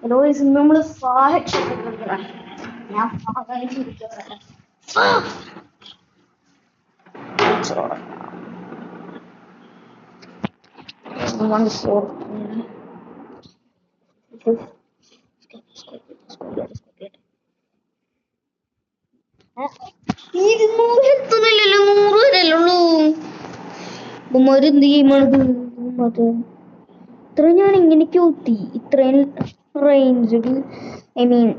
Guys നമ്മള് ഞാൻ എത്തുന്നില്ലല്ലോ 100 വരെയല്ലുള്ളൂ എന്ത് ചെയ്യുന്നത് ഇത്ര ഞാൻ ഇങ്ങനെയൊക്കെ ഊത്തി ഇത്രയും റേഞ്ചിൽ ഐ മീൻ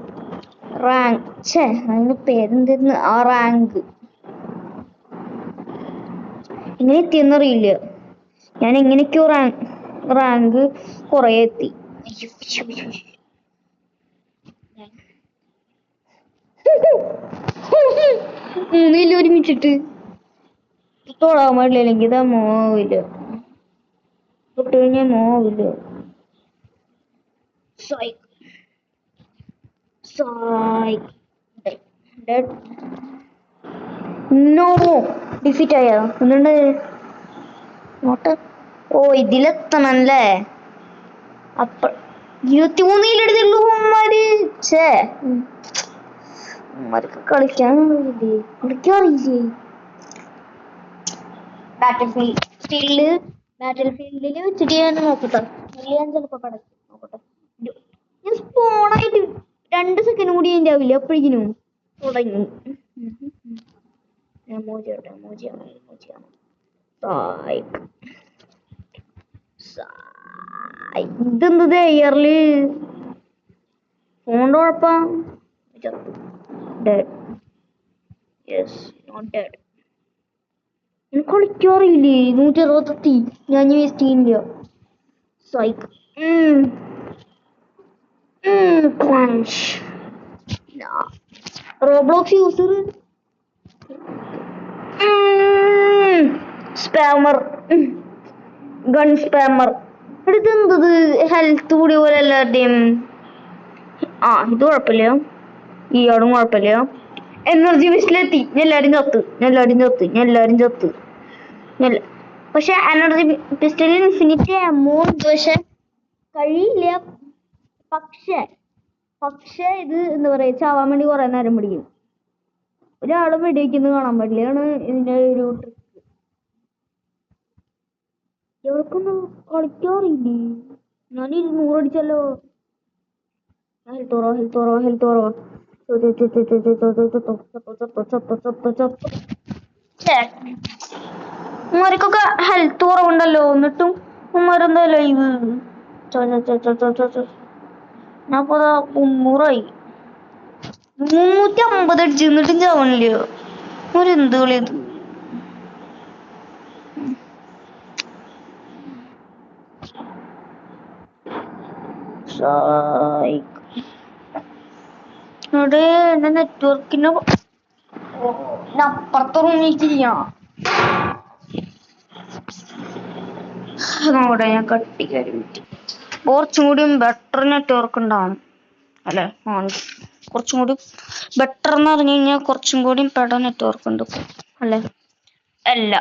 റാങ്ക് അതിന് പേരെന്തായിരുന്നു ആ റാങ്ക് എങ്ങനെ എത്തിയെന്നറിയില്ല ഞാൻ എങ്ങനെയൊക്കെയോ റാങ്ക് കുറെ എത്തി മൂന്നില്ല ഒരുമിച്ചിട്ട് തൊടാൻ പാടില്ല അല്ലെങ്കിൽ ഇതാ മോവില്ല തൊട്ട് കഴിഞ്ഞാൽ മോവില്ല നോ ഡിഫീറ്റ് ആയോ ഒന്നുണ്ട് നോട്ട് ഓ ഇതിലെത്തണല്ലേ അപ്പ 23 ഉമ്മാര് ഉമ്മാർക്ക് കളിക്കാറില്ലേ ബാറ്റിൽ ഫീൽഡില് വെച്ചിട്ട് ഞാൻ നോക്കട്ടെ ഞാൻ ചിലപ്പോ പടക്കും നോക്കട്ടെ ഞാൻ സ്പോണായിട്ട് 2 സെക്കൻഡ് കൂടി ഉണ്ടാവില്ല അപ്പോഴേക്കിനും തുടങ്ങി മോജിയാണ് ഇതെന്തത് എയർലി ഫോണിന്റെ കുഴപ്പം എനിക്ക് കളിക്കാറില്ലേ 160 ഞാൻ വേസ്റ്റ് ചെയ്യില്ല psych Roblox user spammer gun spammer ഇതെന്തത് ഹെൽത്ത് കൂടി പോലെ എല്ലാവരുടെയും ഇത് കുഴപ്പമില്ല ഇയാളും കുഴപ്പമില്ല എനർജി മിസ്റ്റിലെത്തി എല്ലാരും ചത്ത് പക്ഷെ എനർജി പിസ്റ്റലിൽ ഇൻഫിനിറ്റി എമൗണ്ട് പക്ഷെ കഴിയില്ല പക്ഷെ ഇത് എന്താ പറയാ ചാവാൻ വേണ്ടി കുറെ നേരം പിടിക്കും ഒരാള് വെടിവെക്കുന്നത് കാണാൻ പറ്റില്ലാണ് ഇതിന്റെ ഒരു ട്രിക്ക് ഇവർക്കൊന്നും കളിക്കാറില്ലേ ഞാൻ 200 അടിച്ചല്ലോ ഹെൽത്തോറോ ഉമ്മാർക്കൊക്കെ ഹെൽത്ത് കുറവുണ്ടല്ലോ എന്നിട്ടും ഉമ്മാരെന്താ ലൈവ് ഞാനിപ്പോ 300ആയി 350 അടിച്ചു എന്നിട്ടും ചാവണില്ലയോ ഒരെന്ത് കളി ഇത് ഇവിടെ എന്റെ നെറ്റ്വർക്കിന് അപ്പുറത്ത് റൂമിലേക്ക് നോടെ ഞാൻ കട്ടിക്കാരി കുറച്ചും കൂടി ബെറ്റർ നെറ്റ്വർക്ക് ഉണ്ടാവും അല്ലെ കുറച്ചും കൂടി ബെറ്റർ എന്ന് പറഞ്ഞു കഴിഞ്ഞാൽ കുറച്ചും കൂടി പെട നെറ്റ്വർക്ക് ഉണ്ട് അല്ലെ അല്ല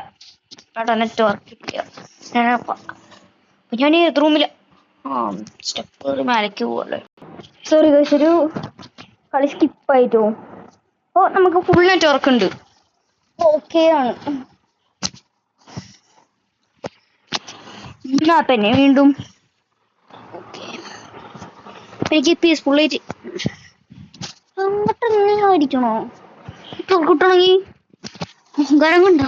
പെട നെറ്റ്വർക്ക് ഇല്ല ഞാൻ ഏത് റൂമില സ്റ്റെപ്പ് മേലേക്ക് പോവല്ലേ സോറി ഒരു കളി സ്കിപ്പായിട്ടോ ഓ നമുക്ക് ഫുൾ നെറ്റ്വർക്ക് ഉണ്ട് ഓക്കെ ആണ് തന്നെ വീണ്ടും എനിക്ക് പീസ്ഫുള്ളായിട്ട് അങ്ങോട്ടങ്ങനെയായിരിക്കണോ കിട്ടണമെങ്കിൽ അഹങ്കാരം കൊണ്ടോ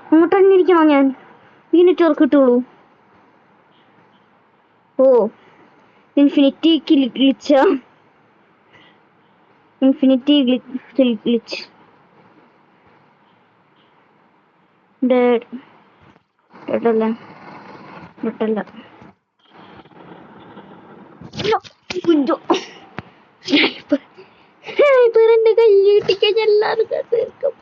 അങ്ങോട്ട് തന്നെ ഇരിക്കണോ ഞാൻ ഈ നെറ്റ്വർക്ക് കിട്ടുള്ളൂ ഓ ഇൻഫിനിറ്റി ഗ്ലിച്ച് ഡെഡല്ല എന്റെ കൈ കിട്ടിക്കാൻ എല്ലാവരും തീർക്കും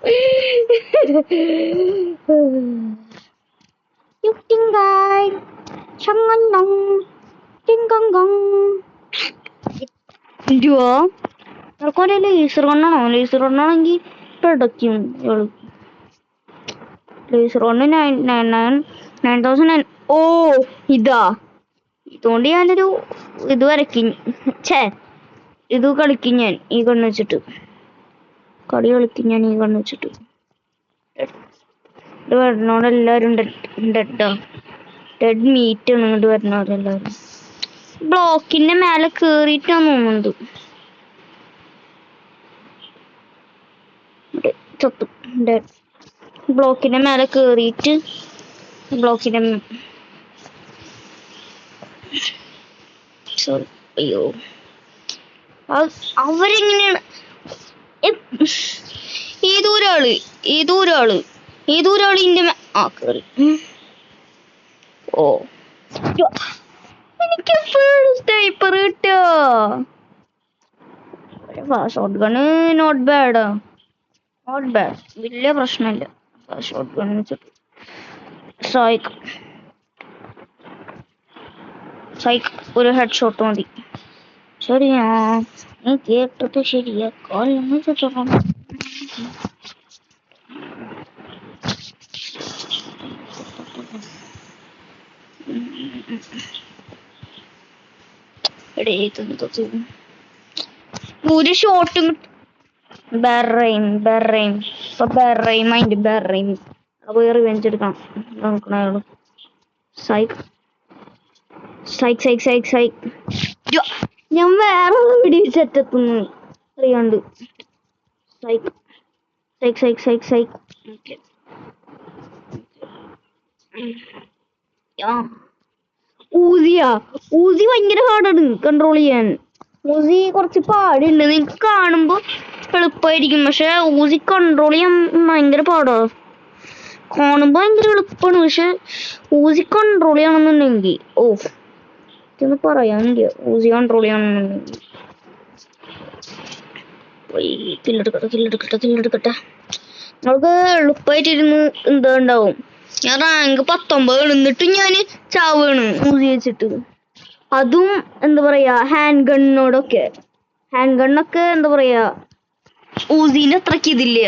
ലേസർ കണ്ണാണോ ലേസർ കണ്ണാണെങ്കിൽ പ്രൊഡക്റ്റും ലേസർ കണ്ണ് 9000 ഓ ഇതാ ഇതുകൊണ്ട് ഞാനൊരു ഇത് വരയ്ക്കും. ഇത് കളിക്കും ഞാൻ ഈ കണ്ണ് വെച്ചിട്ട്. കളി കളിക്കും ഞാൻ ഈ കണ്ണ് വെച്ചിട്ട്. ഇത് വരുന്നോടെല്ലാരും ഡെഡാ. ഡെഡ് മീറ്റ് ആണ് ഇങ്ങോട്ട് വരുന്നവരെല്ലാരും. ബ്ലോക്കിന്റെ മേലെ കേറിയിട്ടാണ് തോന്നുന്നത്. ചത്തു. ബ്ലോക്കിന്റെ മേലെ കേറിയിട്ട് ബ്ലോക്കിന്റെ സോറി അയ്യോ അവരെങ്ങനെയാണ് ഏതൊരാള് ഇന്റെ ആ കേറി. ഓ എനിക്ക് സ്നൈപ്പർ കിട്ടോ. Shotgun not bad. വലിയ പ്രശ്നമില്ല ഷോട്ട് ഗൺ വെച്ചിട്ട്. സൈക്ക് ഒരു ഹെഡ് ഷോട്ട് മതി. ശരിയാ നീ കേട്ടത് ശരിയാ. ഒരു ഷോട്ടും ബെറൈം വേറെ വെഞ്ചെടുക്കണം നോക്കണ. സൈക്ക് ഞാൻ വേറെ വീഡിയോ സെറ്റെത്തുന്നു അറിയാണ്ട്. സൈക്ക് ഊസി ഭയങ്കര ഹാർഡാണ് കൺട്രോൾ ചെയ്യാൻ. ഊസി കുറച്ച് പാടുണ്ട്. നിങ്ങക്ക് കാണുമ്പോ എളുപ്പമായിരിക്കും, പക്ഷെ ഊസി കൺട്രോൾ ചെയ്യാൻ ഭയങ്കര പാടാ. കാണുമ്പോ ഭയങ്കര എളുപ്പമാണ്, പക്ഷെ ഊസി കൺട്രോൾ ചെയ്യണമെന്നുണ്ടെങ്കിൽ ഇതൊന്ന് പറയാനില്ല. ഊസി കൺട്രോൾ ചെയ്യണമെന്നുണ്ടെങ്കിൽ കില്ലെടുക്കട്ടെ. നമുക്ക് എളുപ്പമായിട്ടിരുന്ന് എന്താ ഉണ്ടാവും. ഞാൻ റാങ്ക് 19 എന്നിട്ട് ഞാന് ചാവാണ് ഊസി വെച്ചിട്ട്. അതും എന്താ പറയാ ഹാൻഡ് ഗണ്ണൊക്കെ എന്താ പറയാ ഊസിന്റെ അത്രക്ക് ഇതില്ല.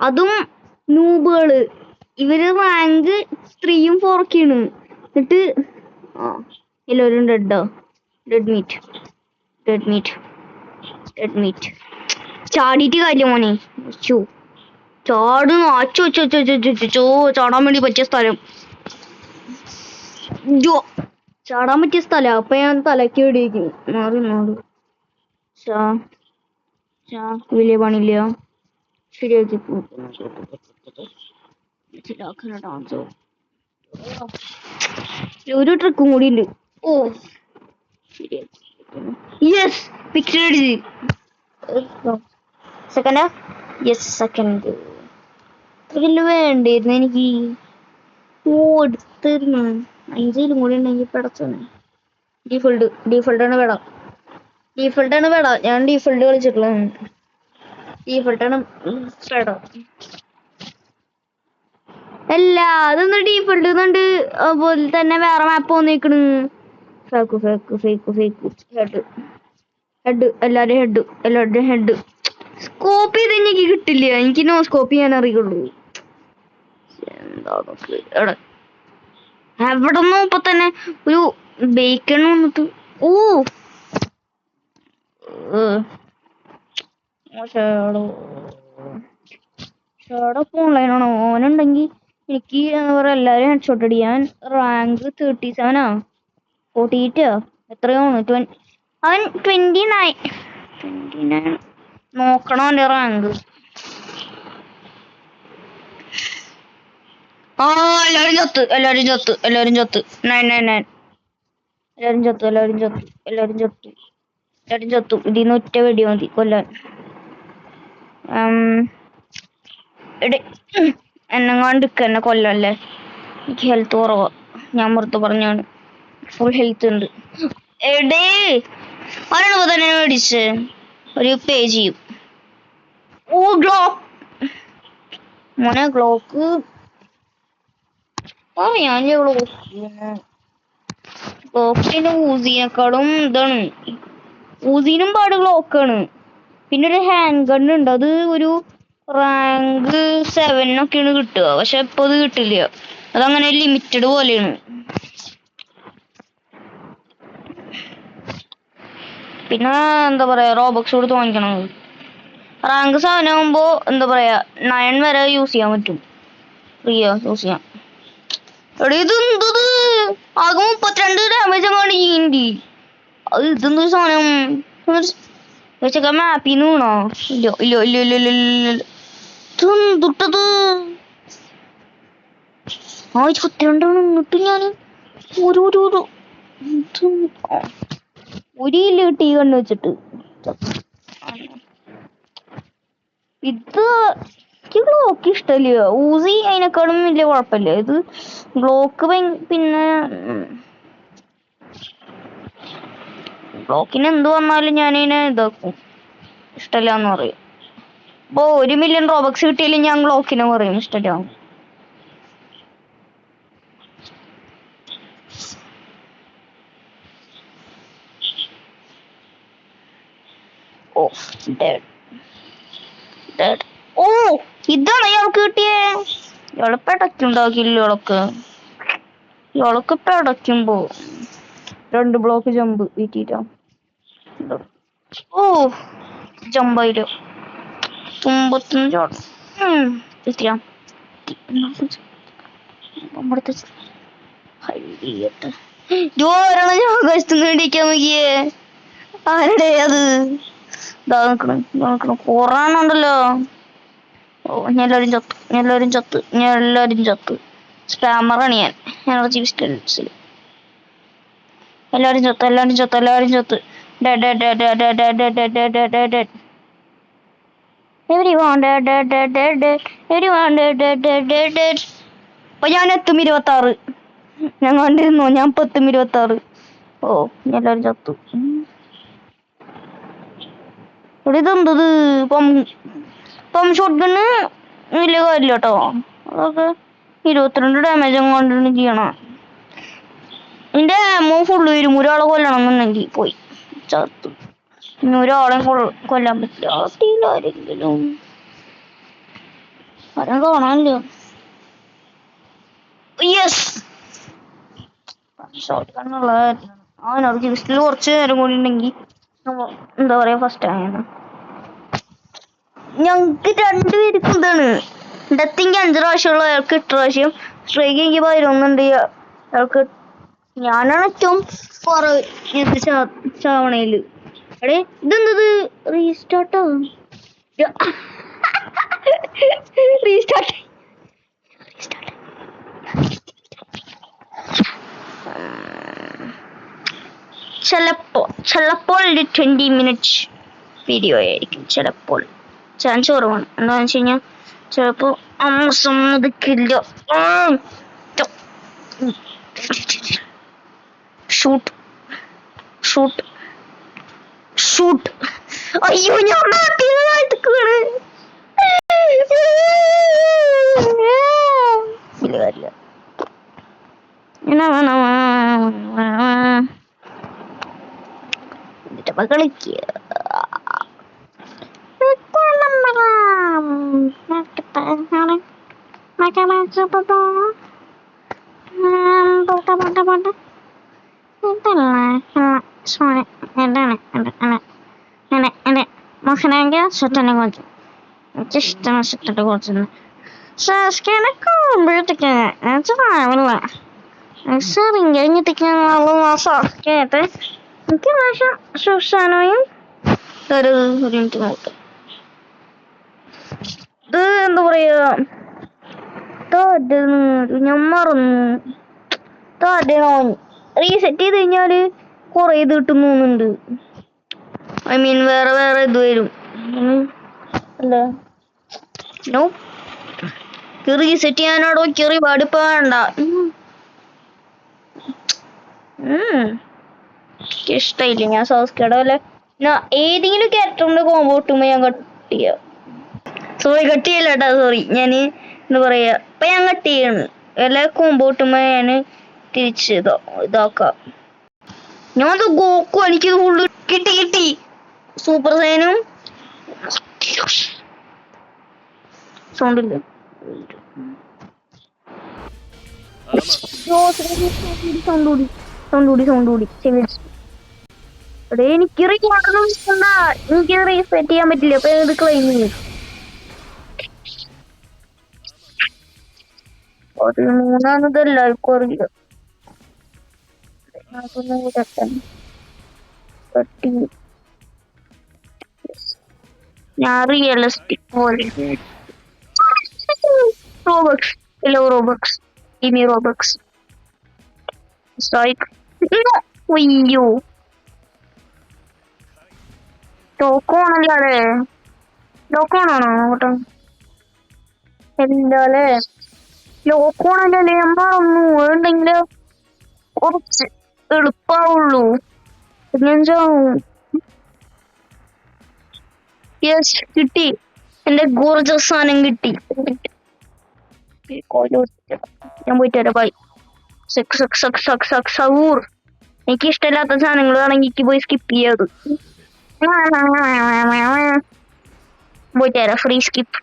അതും നൂബുകള് ഇവര് റാങ്ക് 3ഉം 4ഒക്കെയാണ്. എന്നിട്ട് എല്ലാവരും ഡെഡ് മീറ്റ് ചാടിയിട്ട് കാര്യം മോനെ. ചാടുന്നു ചാടാൻ വേണ്ടി പറ്റിയ സ്ഥലം. ചാടാൻ പറ്റിയ സ്ഥലം. അപ്പൊ ഞാൻ തലക്ക് വെടിവെക്കും. മാറി വലിയ പണിയില്ല. ശരിയാക്കി ഒരു ട്രിക്കും കൂടി ഉണ്ട്. യെസ് പിക്ചർ സെക്കൻഡ് ഇതില് വേണ്ടിയിരുന്നു എനിക്ക്. എടുത്തിരുന്നു 5 കൂടി ഉണ്ടെങ്കിൽ പടച്ചോനെ. ഡീഫോൾട്ടാണ് വേട. ഞാൻ ഡീഫോൾട്ട് കളിച്ചിട്ടുള്ള. ഡീഫോൾട്ടാണ് വേട. അല്ല അതൊന്ന് ഡീഫോൾട്ട് എന്നുണ്ട്. അതുപോലെ തന്നെ വേറെ മാപ്പ് വന്നേക്കണ്. ഹെഡ് എല്ലാവരുടെയും ഹെഡ് സ്കോപ്പ് ചെയ്ത് എനിക്ക് കിട്ടില്ല. എനിക്ക് നോ സ്കോപ്പ് ചെയ്യാൻ അറിയുള്ളൂ. എവിടെ നിന്ന് ഇപ്പൊ തന്നെ ഒരു ബേക്കൺ വന്നിട്ട് ഓൺലൈനാണോ ഓനുണ്ടെങ്കിൽ എനിക്ക് എന്താ പറയാ എല്ലാരും ഹെഡ്ഷോട്ട് അടിക്കാൻ. റാങ്ക് 37 48 എത്രയാണ് അവൻ 29 നോക്കണം അവന്റെ റാങ്ക്. എല്ലാരും ചത്ത് 999 എല്ലാരും ചത്തു. ഇതിന്ന് ഒറ്റ വെടി മതി കൊല്ലാൻ. എന്നെ കൊല്ലല്ലേ. എനിക്ക് ഹെൽത്ത് കുറവാ. ഞാൻ പുറത്ത് പറഞ്ഞാണ് ഫുൾ ഹെൽത്ത് ഉണ്ട്. അവനാണ് തന്നെ മേടിച്ച് ഒരു പേജ് ചെയ്യും. മോനെ ഗ്ലോക്ക് പറയാനില്ല. ഗ്ലോക്കിന്റെ ഊസിനെക്കാളും ഇതാണ്. ഊസിനും പാട് ഗ്ലോക്കാണ്. പിന്നെ ഒരു ഹാൻഡ് ഗൺ ഉണ്ട്. അത് ഒരു റാങ്ക് 7 കിട്ടുക. പക്ഷെ ഇപ്പൊ അത് കിട്ടില്ല. അതങ്ങനെ ലിമിറ്റഡ് പോലെയാണ്. പിന്നെ എന്താ പറയാ റോബക്സ് കൊടുത്ത് വാങ്ങിക്കണം. റാങ്ക് സാധനമാകുമ്പോ എന്താ പറയാ 9 വരെ യൂസ് ചെയ്യാൻ പറ്റും. ഫ്രീയാ യൂസ് ചെയ്യാം. എടാ ഇത് എന്തത് ആകെ 32 ഡാമേജ് അങ്ങാണ്ട് ചെയ്യണ്ടി. അത് ഇതെന്തൊരു സാധനം വെച്ചൊക്കെ മാപ്പിന്ന് വീണോ? ഇല്ല ഇല്ല ഇല്ല ഇല്ല ഇല്ല ഇല്ല ഇതെന്തുട്ടത്? 32 എന്നിട്ട് ഞാൻ ഒരു ഒരു ഒരു ഇല്ല കിട്ടി കണ്ണു വെച്ചിട്ട്. ഇത് ഗ്ലോക്ക് ഇഷ്ടല്ല. ഊസി അതിനെക്കാളും വലിയ കുഴപ്പമില്ല. ഇത് ഗ്ലോക്ക് പിന്നെ ഗ്ലോക്കിന് എന്ത് വന്നാലും ഞാനതിനെ ഇതാക്കും. ഇഷ്ടല്ലാന്ന് പറയും. ഇപ്പൊ 1 മില്യൺ റോബക്സ് കിട്ടിയാലും ഞാൻ ഗ്ലോക്കിനെ പറയും ഇഷ്ടല്ല. ഓ ഓ ഇതാണ് ഇയാൾക്ക് കിട്ടിയേ. എളുപ്പടച്ചുണ്ടാക്കില്ല ഇയാൾക്ക് പടയ്ക്കുമ്പോ 2 ബ്ലോക്ക് ജമ്പ് വീട്ടിട്ടാ. ഓ ജമ്പായില്ലോ 95 എത്തിയാ ഞാൻ കഴിക്കാൻ നോക്കിയേ. ആരുടെ അത് കൊറാനുണ്ടല്ലോ. ഓ എല്ലാരും ചത്ത് സ്പാമറാണ് ഞാൻ. എനർജി ബിസ്കറ്റ്സിൽ എല്ലാരും ചത്ത്. അപ്പൊ ഞാൻ എത്തും 26. ഞാൻ കണ്ടിരുന്നു. ഞാൻ 26. ഓ എല്ലാരും ചത്തു. ഇതെന്തത് പം ഷോട്ട്ഗണ് വലിയ കാര്യമില്ല കേട്ടോ. അതൊക്കെ 22 ഡാമേജ് കൊണ്ടാണ് ചെയ്യണം. എന്റെ അമ്മ ഫുള്ള് വരും. ഒരാളെ കൊല്ലണം എന്നുണ്ടെങ്കിൽ പോയി ചത്തു. ഇനി ഒരാളെ കൊല്ലാൻ പറ്റില്ല. ആരെങ്കിലും ആരും കാണാനില്ല. യെസ് ഷോട്ട് ഗണ്ണുള്ള എനർജി ലിസ്റ്റിൽ കുറച്ച് നേരം കൂടി ഉണ്ടെങ്കിൽ എന്താ പറയാ ഫസ്റ്റ് ആണ്. ഞങ്ങക്ക് 2 പേർക്കും ഇതാണ്. ഡെത്തിങ് 5 പ്രാവശ്യമുള്ള അയാൾക്ക് 8 പ്രാവശ്യം. സ്ട്രൈക്ക് എനിക്ക് 11 അയാൾക്ക്. ഞാനാണ് ഏറ്റവും ചാവണയില്. എടേ ഇതെന്തത് റീസ്റ്റാർട്ടോ? റീസ്റ്റാർട്ട് ചിലപ്പോൾ 20 മിനിറ്റ് വീഡിയോ ആയിരിക്കും. ചിലപ്പോൾ ചാൻസ് കുറവാണ്. എന്താണെന്ന് വെച്ച് കഴിഞ്ഞാൽ ചിലപ്പോൾ അമ്മ സമ്മതിക്കില്ല. ഷൂട്ട് അയ്യോ ഞാൻ കാര്യമില്ല. കളിക്കുക മകനെങ്കിൽ സെറ്റനെ കുറച്ച് എനിക്കിഷ്ടമാണ്. സെറ്റിട്ട് കുറച്ചുണ്ട് സാസ്കേനൊക്കെ കഴിഞ്ഞിട്ട് എനിക്ക് പ്രാവശ്യം സുസാനോയും ഒരു മിനിറ്റ് നോക്കാം. ഇത് എന്താ പറയാ ഞാൻ മറന്നു. റീസെറ്റ് ചെയ്ത് കഴിഞ്ഞാല് കൊറേ ഇത് കിട്ടും തോന്നുന്നുണ്ട്. ഐ മീൻ വേറെ ഇത് വരും അല്ലേ. നോ റീസെറ്റ് ചെയ്യാനോടോ റിവാർഡ് ഇപ്പൊ വേണ്ട. ഇഷ്ടായില്ല. ഞാൻ സാസ്കേടെ പോലെ ഏതെങ്കിലും ക്യാരക്ടറിന്റെ കോമ്പോ കിട്ടുമ്പോ ഞാൻ കട്ട് ചെയ്യാം. കട്ട് ചെയ്യല്ല കേട്ടാ. സോറി. ഞാന് എന്താ പറയാ ഇപ്പൊ ഞാൻ കട്ട് ചെയ്യാണ്. എല്ലാ കോമ്പോ കിട്ടുമ്പോ ഞാന് തിരിച്ച് ഇതാക്കാം. ഞാൻ ഗോക്കു എനിക്ക് ഫുള്ള് കിട്ടി. സൂപ്പർ സൈനും സൗണ്ട് ഇല്ല. സൗണ്ട് കൂടി. എടേ എനിക്ക് എനിക്ക് റീസെറ്റ് ചെയ്യാൻ പറ്റില്ല. അപ്പൊ ഇത് ക്ലെയിം ചെയ്യും. 13 എല്ലാവർക്കും അറിയില്ല. ഞാൻ റിയലിസ്റ്റിക് പോലെ റോബക്സ് ഇല്ലോ റോബക്സ് ഇനി റോബക്സ് അയ്യോ ലോക്കോണല്ലോ അല്ലേ? ലോക്കോണാണോ നോക്കട്ടെ. എന്താലേ ലോക്കോണല്ലേ? ഞാൻ മറന്നു. അതുണ്ടെങ്കില് കുറച്ച് എളുപ്പാവുള്ളൂ. യെസ് കിട്ടി. എന്റെ ഗോർജസ് സാധനം കിട്ടി. ഞാൻ പോയിട്ട് വരാം. ബൈ. സൂർ എനിക്ക് ഇഷ്ടമില്ലാത്ത സാധനങ്ങൾ ആണെങ്കിൽ എനിക്ക് പോയി സ്കിപ്പ് ചെയ്യാത്. പോയിട്ട് വരാം. Free skip.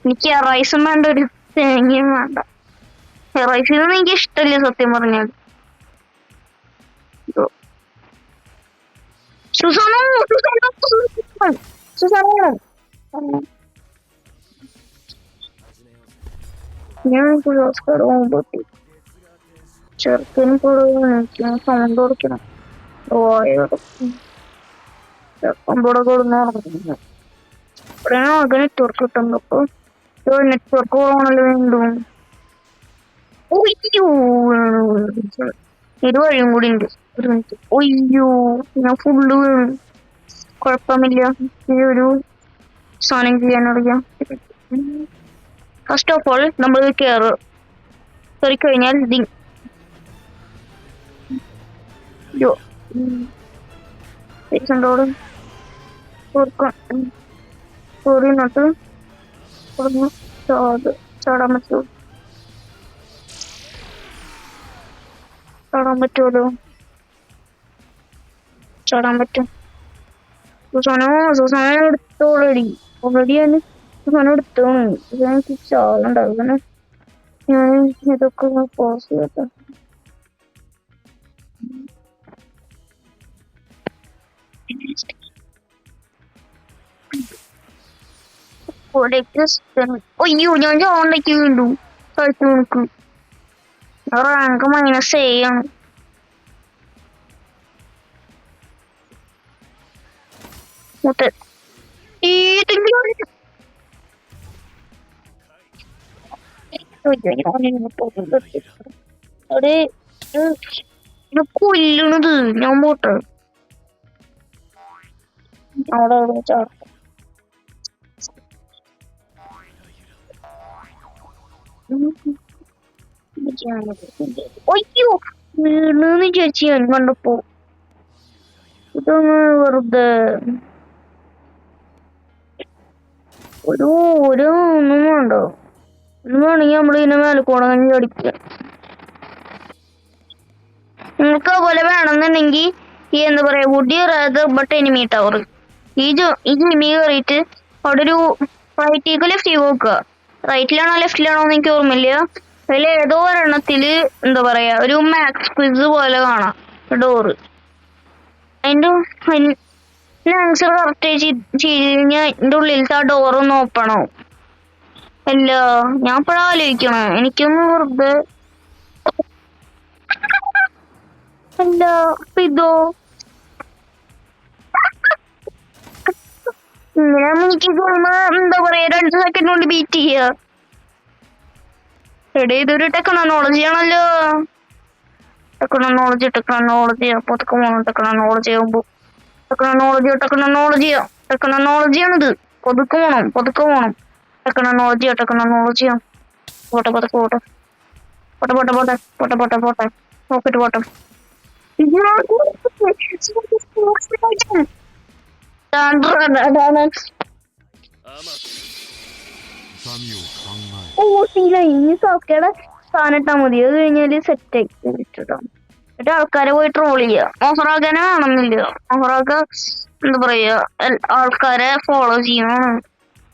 എനിക്ക് റൈസും വേണ്ട, ഒരു തേങ്ങയും വേണ്ട. റൈസിനൊന്നും എനിക്ക് ഇഷ്ടമില്ല സത്യം പറഞ്ഞാൽ. ഞാൻ ചെറുക്കന് കൊടുക്കണം, സൗണ്ട് കൊടുക്കണം. ചെറുക്കമ്പൂടെ കൊടുന്ന ഇവിടെയാണ് നെറ്റ്വർക്ക് കിട്ടുമ്പോ നെറ്റ്വർക്ക് പോകണല്ലോ വീണ്ടും. ഇത് വഴിയും കൂടി ഉണ്ട്. ഒരു മിനിറ്റ്. ഒയ്യോ ഞാൻ ഫുള്ള് വീണു. കുഴപ്പമില്ല, ഒരു സാധനം ചെയ്യാനറിയാം. ഫസ്റ്റ് ഓഫ് ഓൾ നമ്മൾ കയറി കഴിഞ്ഞാൽ കേറിന്നിട്ട് ചാടാൻ പറ്റുമോ? ചാടാൻ പറ്റുമല്ലോ. ചാടാൻ പറ്റും. സുസാന എടുത്തോളടി. ഓൾറെഡി ഞാൻ സുസാന എടുത്തോണ്. എനിക്ക് ചാളുണ്ടാവും. അങ്ങനെ ഞാൻ ഇതൊക്കെ പോസ് ചെയ്യട്ടെ. അയ്യോ ഞാൻ ചാണ്ടേക്ക് വീണ്ടും കളിച്ചു നോക്ക്. റാങ്ക് -7 ആണ്. കൊല്ലണത് ഞാൻ പോട്ടെ. അവിടെ ചാടും. അയ്യോ വീണെന്ന് വിചാരിച്ചു ഞാൻ കണ്ടപ്പോ. ഇതൊന്ന് വെറുതെ ഒന്നും വേണ്ട. ഒന്നും വേണമെങ്കിൽ നമ്മൾ ഇതിനെ മേലക്കോടങ്ങി അടിക്കുക. നിങ്ങൾക്ക് അതുപോലെ വേണമെന്നുണ്ടെങ്കിൽ ഈ എന്താ പറയാ would rather but enemy tower ഈ എനിമി കയറിയിട്ട് അവിടെ ഒരു റൈറ്റേക്ക് ലെഫ്റ്റ് നോക്കുക. റൈറ്റിലാണോ ലെഫ്റ്റിലാണോ എന്ന് എനിക്ക് ഓർമ്മയില്ല. അതിൽ ഏതോ ഒരെണ്ണത്തില് എന്താ പറയാ ഒരു മാക്സ് ക്വിസ് പോലെ കാണാം ഡോറ്. അതിന്റെ ആൻസർ കറക്റ്റ് ചെയ്ത് കഴിഞ്ഞാൽ എന്റെ ഉള്ളിലത്തെ ആ ഡോറൊന്ന് ഓപ്പൺ ആവും. അല്ല ഞാൻ ഇപ്പഴാ ആലോചിക്കണേ. എനിക്കൊന്ന് വെറുതെ അല്ല ഇതോ ഇങ്ങനെ എനിക്ക് എന്താ പറയാ 2 സെക്കൻഡ് കൊണ്ട് ബീറ്റ് ചെയ്യുക. എടേ ഇതൊരു ടെക്നോളജി ആണല്ലോ. ടെക്നോളജി അപ്പൊക്കെ പോകണം. ടെക്നോളജിയാണിത്. പതുക്കെ പോണം. ടെക്നോളജിയാ. പോട്ടെ നോക്കിട്ട് പോട്ടെ. ഈ സോക്കയുടെ സാധനം ഇട്ടാ മതി. അത് കഴിഞ്ഞാല് സെറ്റ് ആയി എന്നിട്ട് ആൾക്കാരെ പോയി ട്രോൾ ചെയ്യുക. മൊഹറാഖനെ വേണമെന്നില്ല. മൊഹറാഖ എന്താ പറയാ ആൾക്കാരെ ഫോളോ ചെയ്യണം.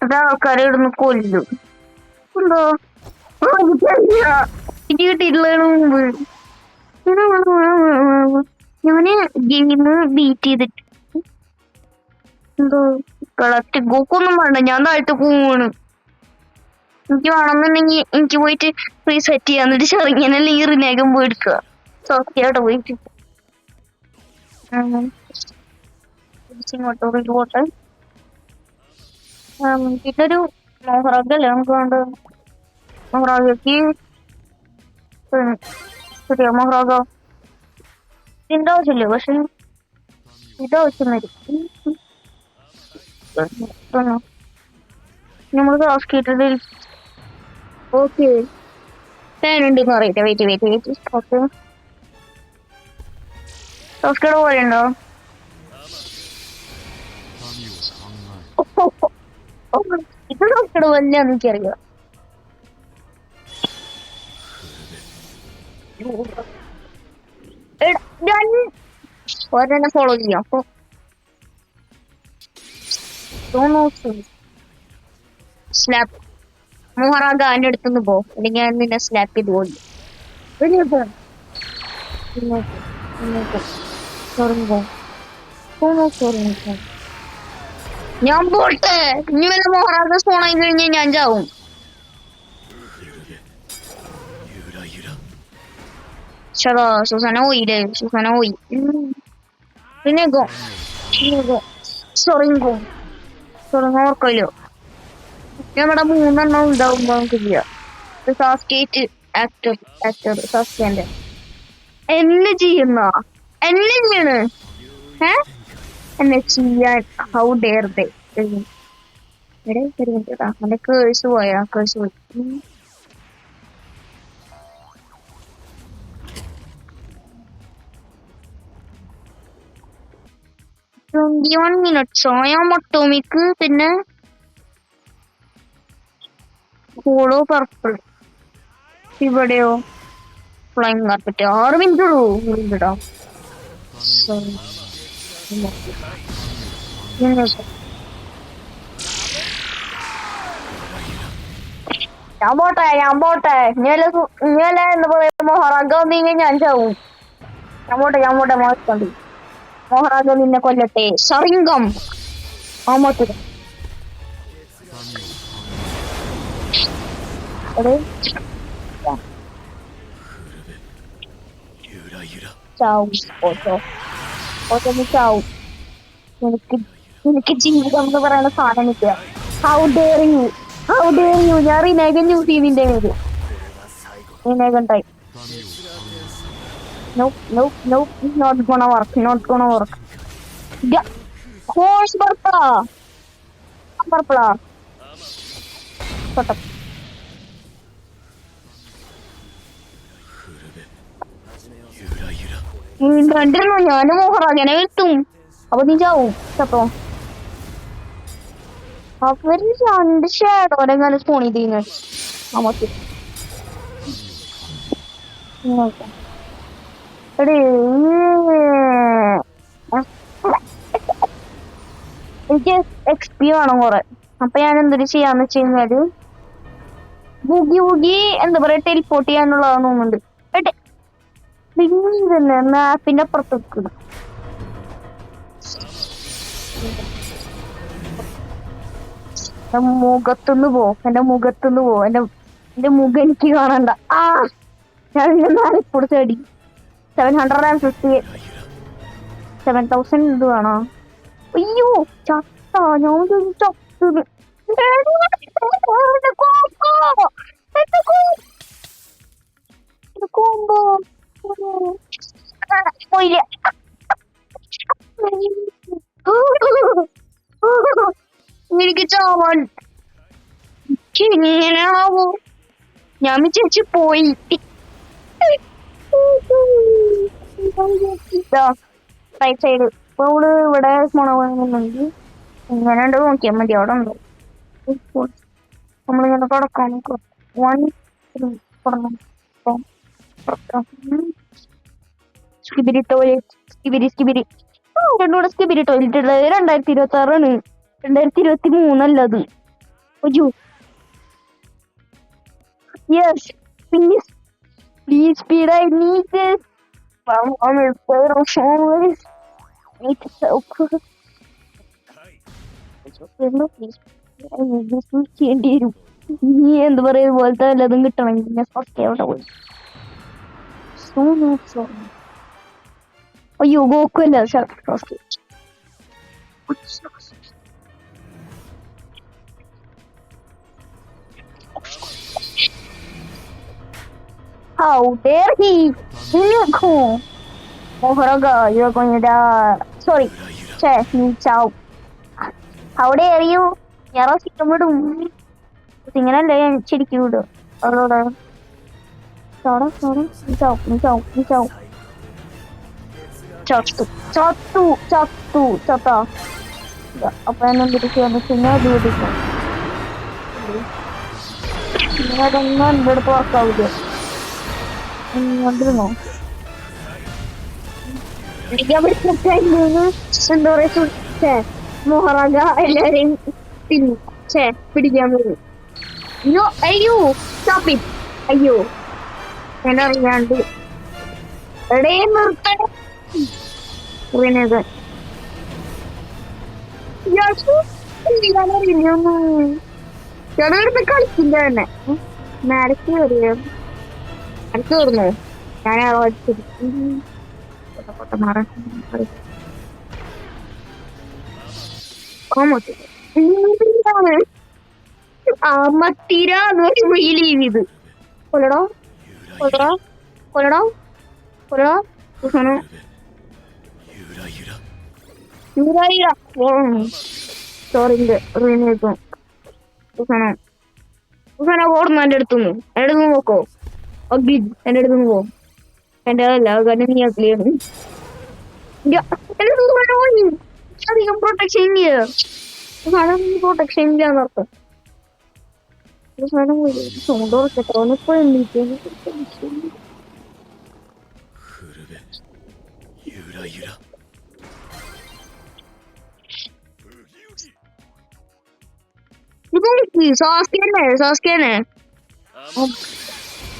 എന്നിട്ട് ആൾക്കാരെ ഇടുന്ന് കൊല്ലും. എന്തോ ഇടി കിട്ടിയിട്ടുള്ള മുമ്പ് ഞാന് ഗെയിം ബീറ്റ് ചെയ്തിട്ട് എന്തോ കളക്ട് ഗോക്കൊന്നും വേണ്ട, ഞാൻ താഴത്ത് പോവാണ്. എനിക്ക് വേണമെന്നുണ്ടെങ്കിൽ എനിക്ക് പോയിട്ട് റീസെറ്റ് ചെയ്യാൻ, എന്നിട്ട് ചെറിങ്ങനെ ഈ റിനേകം പോയി എടുക്കുക. സോഫ്റ്റ് പോയിട്ട് ഇങ്ങോട്ടോ പോട്ടെ. പിന്നൊരു മൊഹ്റാഗല്ലേ നമുക്ക് വേണ്ടത്. മൊഹ്റാഗയ്ക്ക് ശരിയാ, മൊഹ്റാഗ ഇതിന്റെ ആവശ്യമില്ല, പക്ഷെ ഇതാവശ്യം വരും. നമ്മള് ടാസ്ക് ചെയ്തിട്ട് ഓക്കെ ഞാനുണ്ടെന്ന് പറയട്ടെ. Wait okay. ടാസ്കയുടെ പോലെ ഉണ്ടോ? ഇത് ടാസ്കയുടെ പോലെ എനിക്കറിയാം. ഒരെണ്ണം ഫോളോ ചെയ്യാം. അപ്പൊ സ്ലാപ്പ് മൊഹറാഗ എന്റെ അടുത്തുനിന്ന് പോ, അല്ലെങ്കിൽ ഞാൻ നിന്നെ സ്ലാപ്പ് ചെയ്ത് പോയി. ഞാൻ പോട്ടെ. ഇനി വല്ല മൊഹറാഗ സ്പോണായി കഴിഞ്ഞാൽ ഞാൻ ചാവും. ചേട്ടാ സുസാന പോയില്ലേ? സുസാന പോയി. പിന്നെ സൊറിങ്കോ ഓർക്കല്ലോ. നമ്മുടെ 3 എണ്ണം ഉണ്ടാവുമ്പോ നമുക്കില്ല. സാസ്കേറ്റ് ആക്ടർ സാസ്കേന്റെ എന്നെ ചെയ്യുന്ന എന്നെ ചെയ്യണ്. എന്നെ ചെയ്യാൻ ഹൗ ഡെയർ ദേ. എന്റെ കേഴ്സ് പോയാ, കേഴ്സ് പോയി. 21 minutes ആയാം ഒട്ടോമിക്ക്. പിന്നെ ഹോളോ പർപ്പിൾ. ഇവിടെയോ ഫ്ലൈങ് കാർപ്പറ്റ്. 6 മിനിറ്റ് ഉള്ളൂ. ഇടാം. ഞാൻ പോട്ടെ. ഇങ്ങനെ എന്താ പറയാ, മൊഹറാഗ വന്നു ഞാൻ ചാവും. ഞാൻ പോട്ടെ മോശം. മൊഹറാഗ നിന്നെ കൊല്ലട്ടെ. സറിങ്കം ആമോട്ട് ചാവും. ചാവും. എനിക്ക് ജീവിതം എന്ന് പറയുന്ന സാധനം കിട്ടുക. How dare you. ഞാൻ റിനേഗൻ യൂസ് ചെയ്യുന്നതിന്റെ പേര്. റിനേഗൻ time. Nope, not gonna work. Horse purple. കണ്ടിരുന്നു, ഞാനും മൊഹറാഗനെ എത്തും. അപ്പൊ നീ ചാവും. ചത്തോ? അവര് 2 ഷാഡോരെങ്ങനെ സ്പോൺ ചെയ്ത് എനിക്ക് XP വേണം കുറെ. അപ്പൊ ഞാൻ എന്തൊരു ചെയ്യാന്ന് വെച്ച് കഴിഞ്ഞാല് ബുഗി എന്താ പറയാ, ടെലിപ്പോർട്ട് ചെയ്യാനുള്ളതാന്ന് തോന്നുന്നുണ്ട്. തന്നെ മാപ്പിന്റെ അപ്പുറത്തേക്ക് മുഖത്തുനിന്ന് പോ. എന്റെ മുഖം എനിക്ക് കാണണ്ട. ഞാൻ 4 ചടി 750 7,000 ഇത് വേണോ? അയ്യോ ചത്ത. ഞാൻ ചത്തത്. പോയില്ല. എനിക്ക് ചാവാൻ എങ്ങനെയാണാവോ? ഞാൻ വിചാരിച്ചു പോയി. റൈറ്റ് സൈഡ് ഇപ്പൊ ഇവിടെ മുണകുന്നുണ്ടെങ്കിൽ എങ്ങനെയുണ്ട് നോക്കിയാൽ മതി. അവിടെ ഉണ്ടോ നമ്മളിങ്ങനെ തുടക്കാൻ നോക്കാം. 1 സ്കിബിരി ടോയ്ലറ്റ്. സ്കിബിരി രണ്ടുകൂടെ സ്കിബിരി ടോയ്ലറ്റ് ഉള്ളത് 2026 2023 അല്ലത്. Yes please speed. I need this. I'm afraid of always need to help. ചെയ്യേണ്ടി വരും. നീ എന്താ പറയുക പോലത്തെ വല്ലതും കിട്ടണമെങ്കിൽ ഞാൻ ഫസ്റ്റ് അവിടെ പോയി. അയ്യോ ഗോക്കുല്ല first. How dare he? Moharaga, you're going to die. Sorry. Che, ciao. How dare you? Yaro sikkamudum. ഇങ്ങനല്ലേ ഞാൻ ശരിക്കും വിടും അവരോട്. ചത്ത അപ്പൊ എന്നെ പിടിക്കാന്ന് വെച്ച് കഴിഞ്ഞാൽ അത് പിടിക്കും. അതൊന്നും എൻ്റെ അടുത്ത് വർക്കാവില്ല. കണ്ടിരുന്നോ എന്താ പറയാ മൊഹറാഗ എല്ലാരെയും പിടിക്കാൻ വരും. അയ്യോ സ്റ്റോപ്പ് ഇറ്റ്. അയ്യോ എന്നറിയാണ്ട് എടേ നിർത്തണം. ചെറുതെടുത്ത് കളിക്കില്ല തന്നെ. നടക്കി വരിക അടുത്ത് വരുന്നു. ഞാൻ മത്തിര ലീവ് ചെയ്ത് കൊല്ലടോ കൊല്ലടോ കൊല്ലടോ കൊല്ലടോ ചോറിന്റെ റീനേക്കും ഓടുന്നു. എന്റെ അടുത്തുനിന്ന് നോക്കോ അഗ്ലിഡ് എന്റെ അടുത്തുനിന്ന് പോ. എന്റെ അതല്ല കാരണം നീ അഗ്ലിയാണ്. അധികം പ്രൊട്ടക്ഷൻ ഇല്ല. പ്രൊട്ടക്ഷൻ ഇല്ലാന്നർത്ഥം. സൗണ്ട് ഉറക്കത്തോന്ന് ഇപ്പൊ സാസ്കേനെ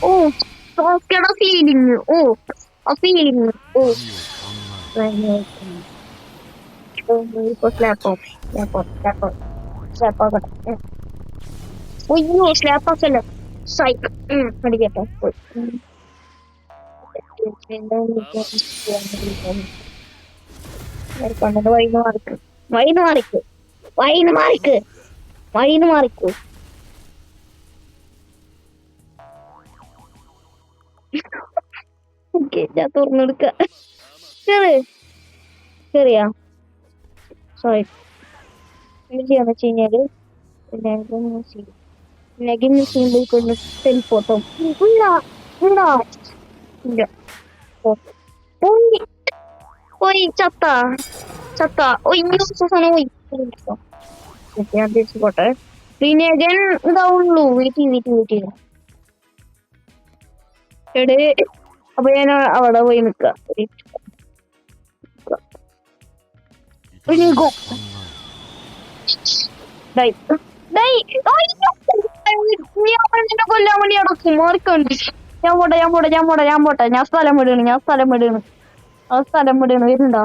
ഓ സാസ്കേടെ ഫീലിങ്. ഓ ആ ഫീലിങ്. ഓ അയ്യോ സ്ലാപ്പാക്കല്ല സൈക്ക് അടിക്കട്ടെ. വൈന്ന് മാറിക്കൂ. ഞാൻ തുറന്നെടുക്ക ശരിയാ. സോറി ചെയ്യാന്ന് വെച്ച് കഴിഞ്ഞാല് നെഗിന് ചെയ്യുമ്പോൾ കൊണ്ട് ടെലിപ്പോട്ടോ പോയി ചത്ത ഒയ്യോ സാധനം പോയി. ഞാൻ തിരിച്ചു പോട്ടെ. പിന്നെ ഇതാവുള്ളൂ. വീട്ടിൽ എടേ അപ്പൊ ഞാൻ അവിടെ പോയി നിക്ക. കൊല്ലാൻ വേണ്ടി അടക്കും മാറിക്കണ്ട്. ഞാൻ പോട്ടെ. ഞാൻ സ്ഥലം വിടണ്. ആ സ്ഥലം വിടണ്. വരുന്നുണ്ടോ?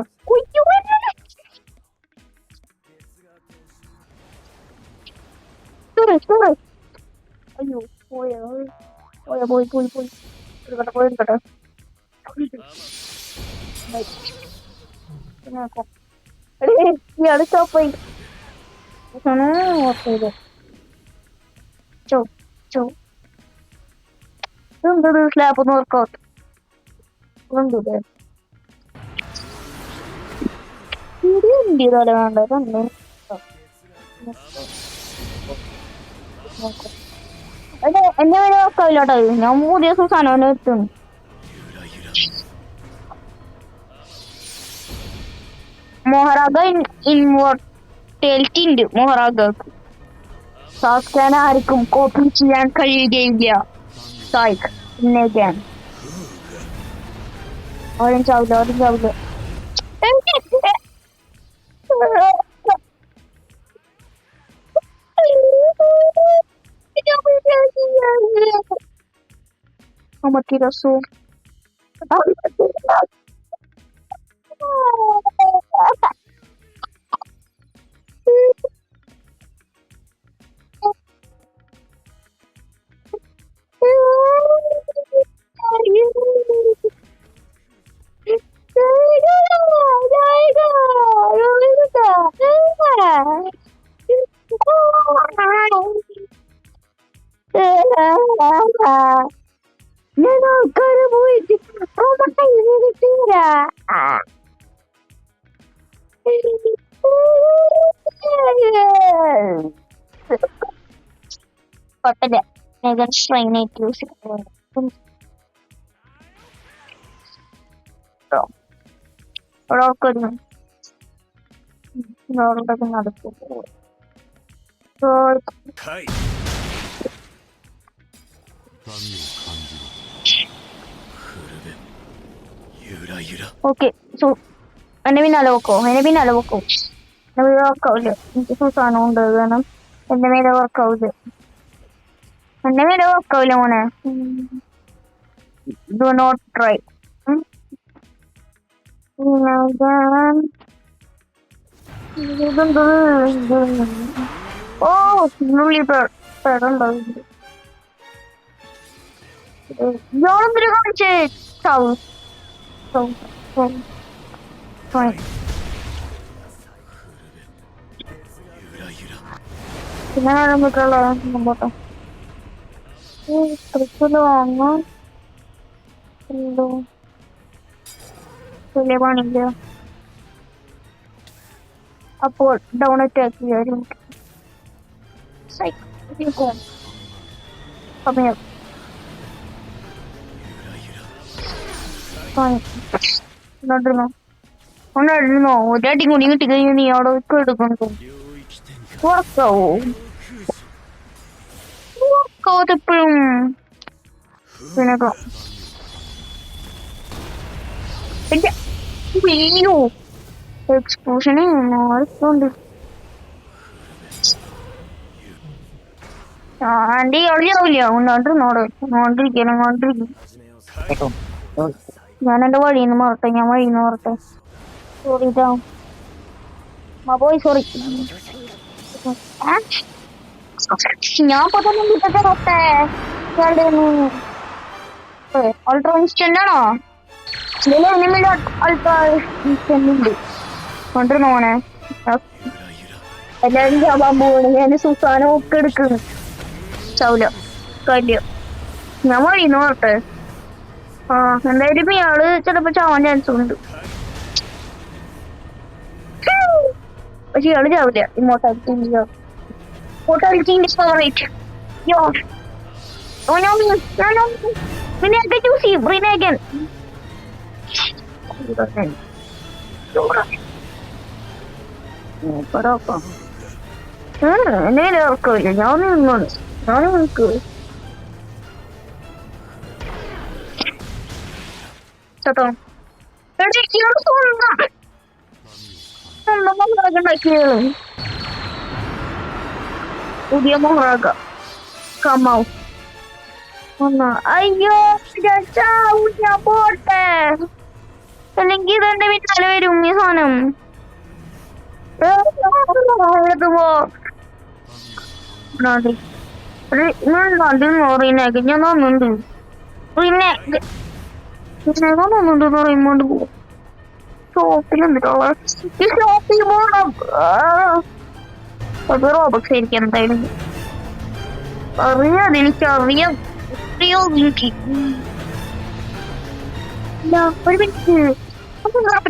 അയ്യോ പോയി എടുക്കട്ടെ. ഇയാള് സ്റ്റോപ്പായി. എന്തത് സ്ലാബ് ഒന്ന് വർക്കൗട്ട് കണ്ടില്ലേ? ഇന്ത്യയിലെ വേണ്ടത് എന്നെ വരെ വർക്കാവില്ലോട്ടോ. ഞാൻ 3 ദിവസം സാധനം എത്തുന്നു. മൊഹറാഗ ഇൻമോർട്ടാലിറ്റി ഉണ്ട് മൊഹറാഗക്ക്. സാസ്കാൻ ആർക്കും കോപ്പി ചെയ്യാൻ കഴിയുകയില്ല. സായിക്ക് പിന്നേക്കാൻ അവരും ചാവില്ല. അമത്തിരസു ഞാൻ ആൾക്കാരെ പോയിട്ട് കിട്ടൂരാ. കുഴപ്പമില്ല, ഞാൻ സ്ട്രെയിനായിട്ട് യൂസ് ചെയ്യുന്നുണ്ട്. ഒരാൾക്കൊരു നടക്കും. ഓക്കെ, സോ എന്നെ പിന്നാലെ വെക്കോ, എന്നെ പിന്നാലെ വെക്കോ. എന്നെ മേലെ വർക്കാവില്ല, എനിക്ക് സാധനം ഉണ്ട്. കാരണം എന്റെ മേലെ വർക്കാവില്ല, എന്റെ മേലെ വർക്കാവില്ല മോനെ. Do not try. ഓ ഉള്ളി പേടുണ്ടാവും. ഞാനെന്തിനു കാണിച്ചേ? ചാവും. പിന്നെ മുമ്പോട്ടോ വാങ്ങാം. വലിയ പണിയില്ല. അപ്പോൾ ഡൗൺ അറ്റാക്ക് ചെയ്യാൻ സമയം ഒന്നിരുന്നോ. ഒരടി കൂടി കിട്ടി കഴിഞ്ഞാൽ നീ അവിടെ എടുക്കുന്നു. വർക്കാവത്തെപ്പോഴും പിന്നെ വീണു എക്സ്പ്ലോഷന് മാറിക്കൊണ്ട്. ആന്റി കളിയാവില്ല, കൊണ്ടിരിക്കും. ഞാൻ എന്റെ വഴിന്ന് മാറട്ടെ, സോറി ബോയ്, സോറി. ഞാൻ അൾട്രാ ഇൻസ്റ്റന്റ് ആണോ? അൾട്രാ ഇൻസ്റ്റന്റ് ഉണ്ട്. കൊണ്ടിരുന്ന മോനെ എല്ലാരും ചാവാൻ പോവാണ്. ഞാൻ സുസാനം ഒക്കെ എടുക്കുന്നു. ചാവൂല കാര്യ. ഞാൻ വഴിന്ന് മാറട്ടെ. എന്തായാലും ഇയാള് ചിലപ്പോ ചാവാൻ ചാൻസ് ഉണ്ട്. പക്ഷെ ഇയാള് ചാവില്ല. Immortality favourite. എന്നെ ഓർക്കില്ല. ഞാൻ നിന്നോളൂ. ഞാൻ നിനക്ക് കേട്ടോ. പുതിയ മൊഹറാക കമാവും. അയ്യോ ഞാൻ പോട്ടെ, അല്ലെങ്കിൽ ഇതെന്റെ പിന്നാലെ വരും ഈ സാധനം. റീനാക്ക് ഞാൻ തന്നുണ്ട്. റീനാക്കുന്നുണ്ട് പറയുമ്പോണ്ട് പോകും. ഷോപ്പിൽ എന്തിട്ടുള്ള ഈ ഷോപ്പിൽ പോകണം. അത് റോബക്സ് ആയിരിക്കും എന്തായാലും. അറിയാം, എനിക്കറിയാം. ഒരു മിനിറ്റ്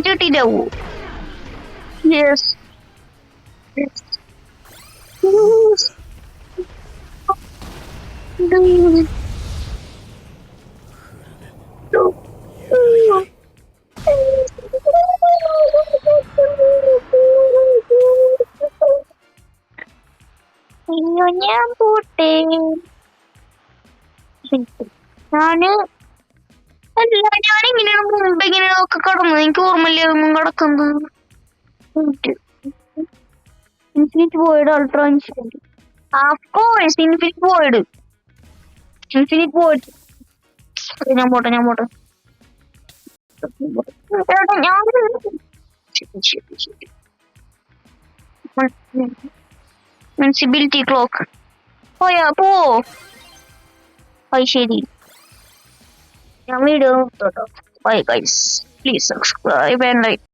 കിട്ടിയില്ലാവൂ. യെസ് അയ്യോ ഞാൻ പോട്ടെ. ഞാനിങ്ങനെയാണ് മുമ്പ് ഇങ്ങനെയൊക്കെ കടന്നു. എനിക്ക് ഓർമ്മയില്ല ഒന്നും കിടക്കുന്നത്. Infinite void, ultra infinite. Of course infinite void. ഞാൻ പോട്ടെ. എടാ ഞാൻ മുനിസിപ്പാലിറ്റി ക്ലോക്ക് പോയാ പോ. അത് ശരി, ഞാൻ വീഡിയോ നിർത്തോട്ടോ. Bye guys, please subscribe and like.